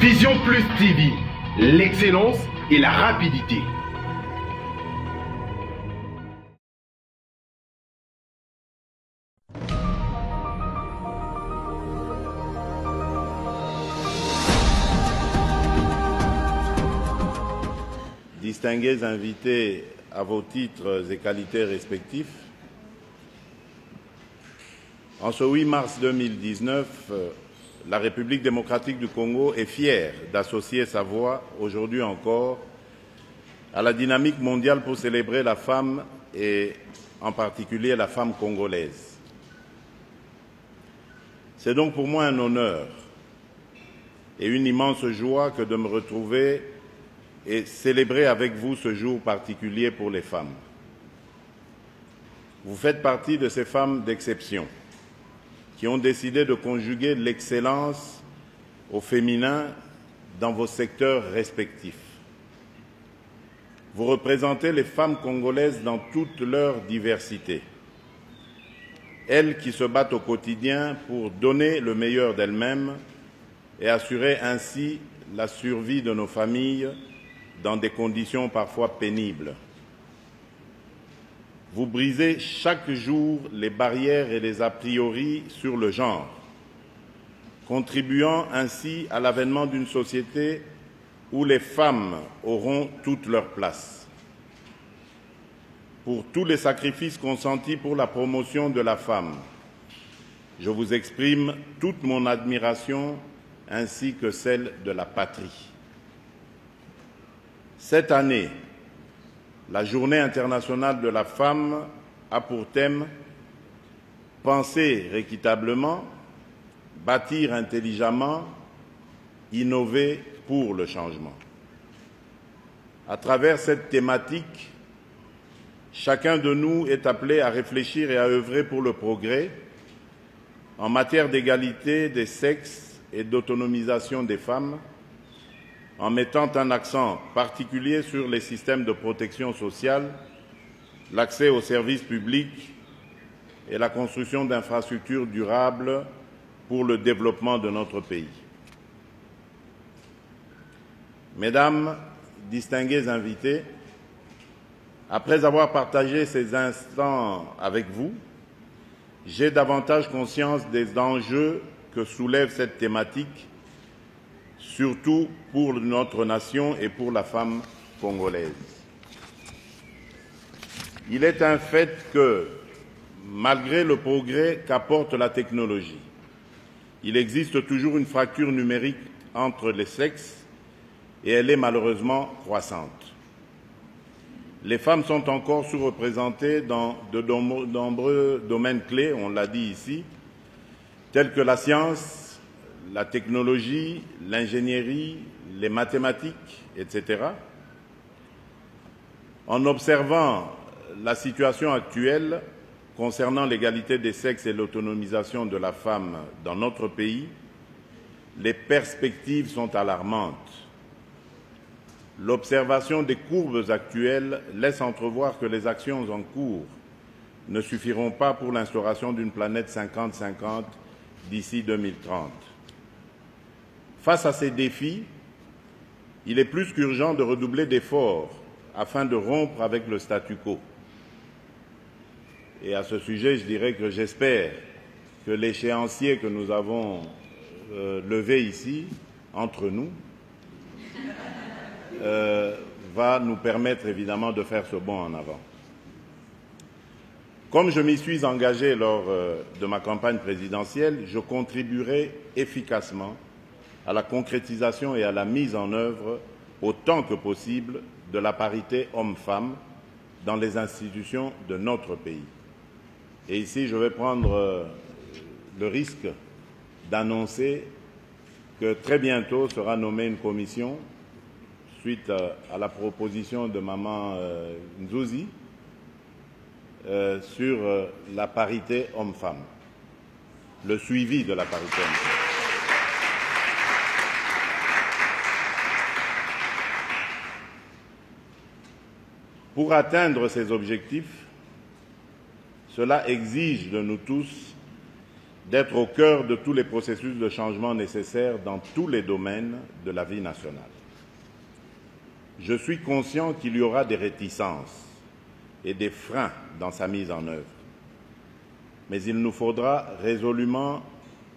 Vision Plus TV, l'excellence et la rapidité. Distingués invités à vos titres et qualités respectifs, en ce 8 mars 2019, la République démocratique du Congo est fière d'associer sa voix, aujourd'hui encore, à la dynamique mondiale pour célébrer la femme et en particulier la femme congolaise. C'est donc pour moi un honneur et une immense joie que de me retrouver et célébrer avec vous ce jour particulier pour les femmes. Vous faites partie de ces femmes d'exception qui ont décidé de conjuguer l'excellence au féminin dans vos secteurs respectifs. Vous représentez les femmes congolaises dans toute leur diversité, elles qui se battent au quotidien pour donner le meilleur d'elles-mêmes et assurer ainsi la survie de nos familles dans des conditions parfois pénibles. Vous brisez chaque jour les barrières et les a priori sur le genre, contribuant ainsi à l'avènement d'une société où les femmes auront toute leur place. Pour tous les sacrifices consentis pour la promotion de la femme, je vous exprime toute mon admiration ainsi que celle de la patrie. Cette année, la Journée internationale de la femme a pour thème « Penser équitablement, bâtir intelligemment, innover pour le changement ». À travers cette thématique, chacun de nous est appelé à réfléchir et à œuvrer pour le progrès en matière d'égalité des sexes et d'autonomisation des femmes, en mettant un accent particulier sur les systèmes de protection sociale, l'accès aux services publics et la construction d'infrastructures durables pour le développement de notre pays. Mesdames, distingués invités, après avoir partagé ces instants avec vous, j'ai davantage conscience des enjeux que soulève cette thématique, surtout pour notre nation et pour la femme congolaise. Il est un fait que, malgré le progrès qu'apporte la technologie, il existe toujours une fracture numérique entre les sexes et elle est malheureusement croissante. Les femmes sont encore sous-représentées dans de nombreux domaines clés, on l'a dit ici, tels que la science, la technologie, l'ingénierie, les mathématiques, etc. En observant la situation actuelle concernant l'égalité des sexes et l'autonomisation de la femme dans notre pays, les perspectives sont alarmantes. L'observation des courbes actuelles laisse entrevoir que les actions en cours ne suffiront pas pour l'instauration d'une planète 50-50 d'ici 2030. Face à ces défis, il est plus qu'urgent de redoubler d'efforts afin de rompre avec le statu quo. Et à ce sujet, je dirais que j'espère que l'échéancier que nous avons levé ici, entre nous, va nous permettre évidemment de faire ce bond en avant. Comme je m'y suis engagé lors de ma campagne présidentielle, je contribuerai efficacement à la concrétisation et à la mise en œuvre, autant que possible, de la parité homme-femme dans les institutions de notre pays. Et ici, je vais prendre le risque d'annoncer que très bientôt sera nommée une commission suite à la proposition de Maman Nzouzi sur la parité homme-femme, le suivi de la parité homme-femme. Pour atteindre ces objectifs, cela exige de nous tous d'être au cœur de tous les processus de changement nécessaires dans tous les domaines de la vie nationale. Je suis conscient qu'il y aura des réticences et des freins dans sa mise en œuvre, mais il nous faudra résolument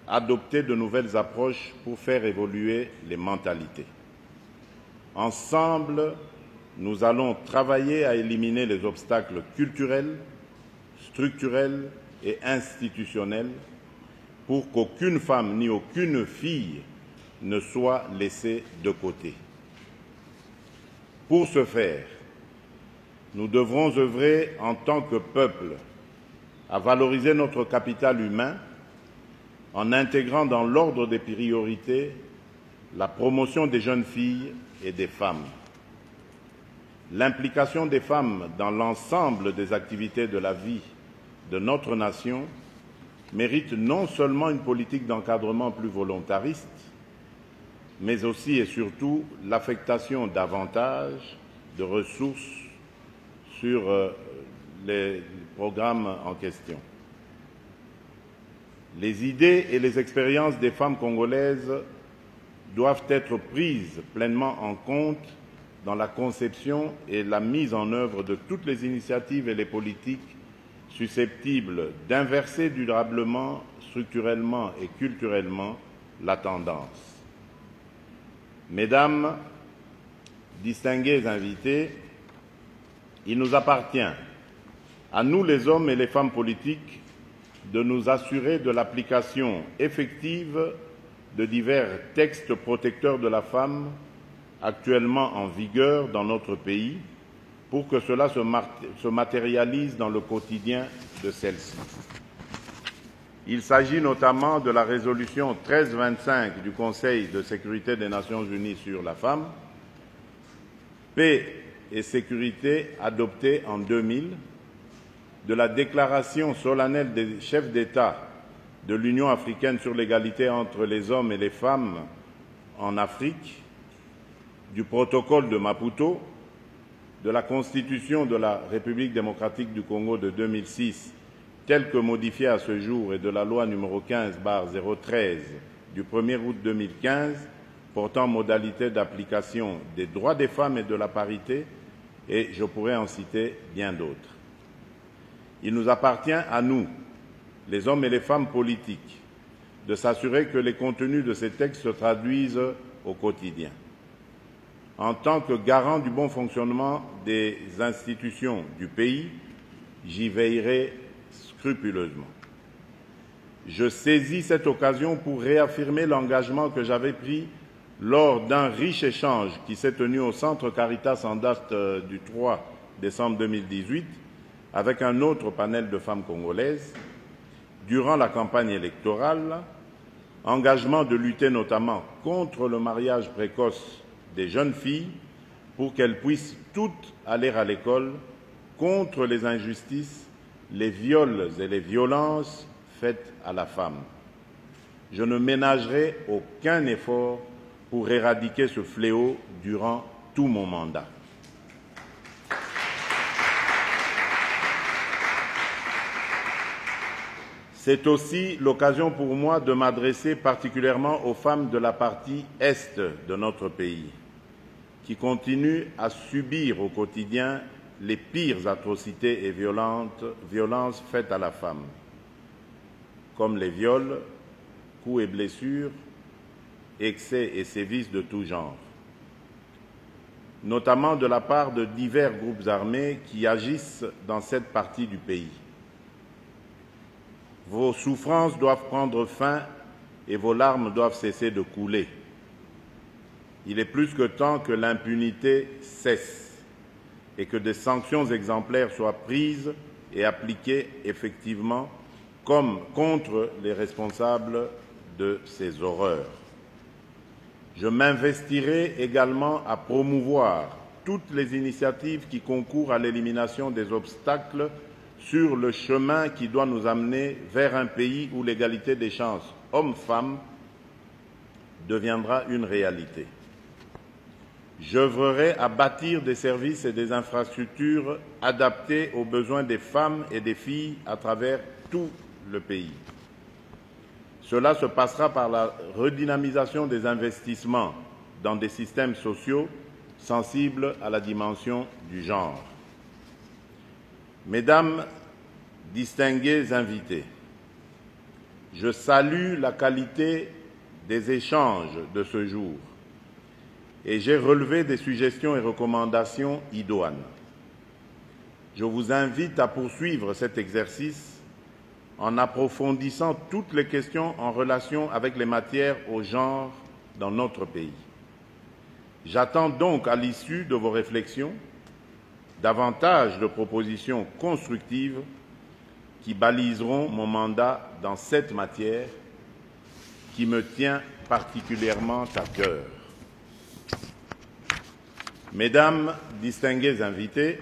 adopter de nouvelles approches pour faire évoluer les mentalités. Ensemble, nous allons travailler à éliminer les obstacles culturels, structurels et institutionnels pour qu'aucune femme ni aucune fille ne soit laissée de côté. Pour ce faire, nous devrons œuvrer en tant que peuple à valoriser notre capital humain en intégrant dans l'ordre des priorités la promotion des jeunes filles et des femmes. L'implication des femmes dans l'ensemble des activités de la vie de notre nation mérite non seulement une politique d'encadrement plus volontariste, mais aussi et surtout l'affectation davantage de ressources sur les programmes en question. Les idées et les expériences des femmes congolaises doivent être prises pleinement en compte dans la conception et la mise en œuvre de toutes les initiatives et les politiques susceptibles d'inverser durablement, structurellement et culturellement la tendance. Mesdames, distingués invités, il nous appartient, à nous les hommes et les femmes politiques, de nous assurer de l'application effective de divers textes protecteurs de la femme actuellement en vigueur dans notre pays pour que cela se matérialise dans le quotidien de celle-ci. Il s'agit notamment de la résolution 1325 du Conseil de sécurité des Nations unies sur la femme, paix et sécurité adoptée en 2000, de la déclaration solennelle des chefs d'État de l'Union africaine sur l'égalité entre les hommes et les femmes en Afrique, du protocole de Maputo, de la Constitution de la République démocratique du Congo de 2006, telle que modifiée à ce jour, et de la loi numéro 15/013 du 1er août 2015 portant modalité d'application des droits des femmes et de la parité, et je pourrais en citer bien d'autres. Il nous appartient à nous, les hommes et les femmes politiques, de s'assurer que les contenus de ces textes se traduisent au quotidien. En tant que garant du bon fonctionnement des institutions du pays, j'y veillerai scrupuleusement. Je saisis cette occasion pour réaffirmer l'engagement que j'avais pris lors d'un riche échange qui s'est tenu au Centre Caritas en date du 3 décembre 2018 avec un autre panel de femmes congolaises, durant la campagne électorale, engagement de lutter notamment contre le mariage précoce des jeunes filles pour qu'elles puissent toutes aller à l'école, contre les injustices, les viols et les violences faites à la femme. Je ne ménagerai aucun effort pour éradiquer ce fléau durant tout mon mandat. C'est aussi l'occasion pour moi de m'adresser particulièrement aux femmes de la partie Est de notre pays, qui continuent à subir au quotidien les pires atrocités et violences faites à la femme, comme les viols, coups et blessures, excès et sévices de tout genre, notamment de la part de divers groupes armés qui agissent dans cette partie du pays. Vos souffrances doivent prendre fin et vos larmes doivent cesser de couler. Il est plus que temps que l'impunité cesse et que des sanctions exemplaires soient prises et appliquées effectivement comme contre les responsables de ces horreurs. Je m'investirai également à promouvoir toutes les initiatives qui concourent à l'élimination des obstacles sur le chemin qui doit nous amener vers un pays où l'égalité des chances hommes-femmes deviendra une réalité. J'œuvrerai à bâtir des services et des infrastructures adaptés aux besoins des femmes et des filles à travers tout le pays. Cela se passera par la redynamisation des investissements dans des systèmes sociaux sensibles à la dimension du genre. Mesdames, distingués invités, je salue la qualité des échanges de ce jour et j'ai relevé des suggestions et recommandations idoines. Je vous invite à poursuivre cet exercice en approfondissant toutes les questions en relation avec les matières au genre dans notre pays. J'attends donc, à l'issue de vos réflexions, davantage de propositions constructives qui baliseront mon mandat dans cette matière qui me tient particulièrement à cœur. Mesdames, distingués invités,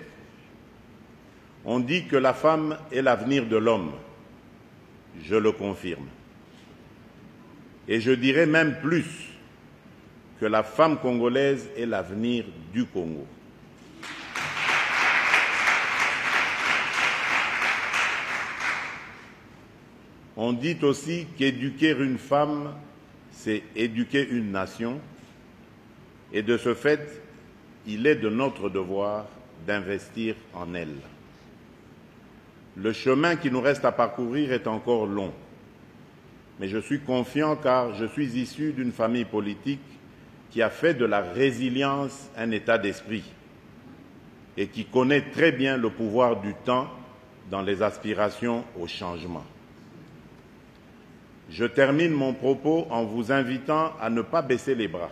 on dit que la femme est l'avenir de l'homme. Je le confirme. Et je dirais même plus que la femme congolaise est l'avenir du Congo. On dit aussi qu'éduquer une femme, c'est éduquer une nation, et de ce fait, il est de notre devoir d'investir en elle. Le chemin qui nous reste à parcourir est encore long, mais je suis confiant car je suis issu d'une famille politique qui a fait de la résilience un état d'esprit et qui connaît très bien le pouvoir du temps dans les aspirations au changement. Je termine mon propos en vous invitant à ne pas baisser les bras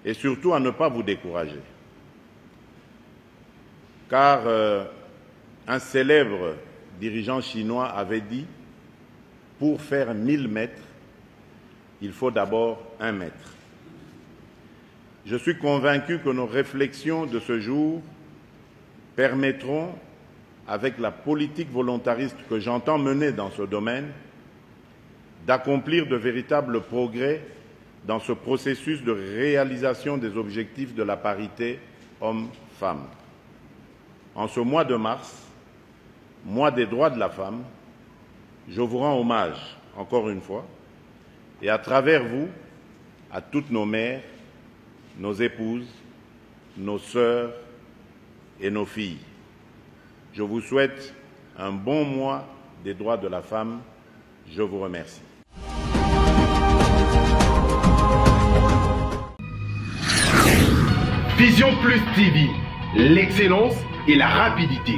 et surtout à ne pas vous décourager. Car un célèbre dirigeant chinois avait dit « Pour faire 1000 mètres, il faut d'abord 1 mètre ». Je suis convaincu que nos réflexions de ce jour permettront, avec la politique volontariste que j'entends mener dans ce domaine, d'accomplir de véritables progrès dans ce processus de réalisation des objectifs de la parité homme-femme. En ce mois de mars, mois des droits de la femme, je vous rends hommage, encore une fois, et à travers vous, à toutes nos mères, nos épouses, nos sœurs et nos filles. Je vous souhaite un bon mois des droits de la femme. Je vous remercie. Vision Plus TV, l'excellence et la rapidité.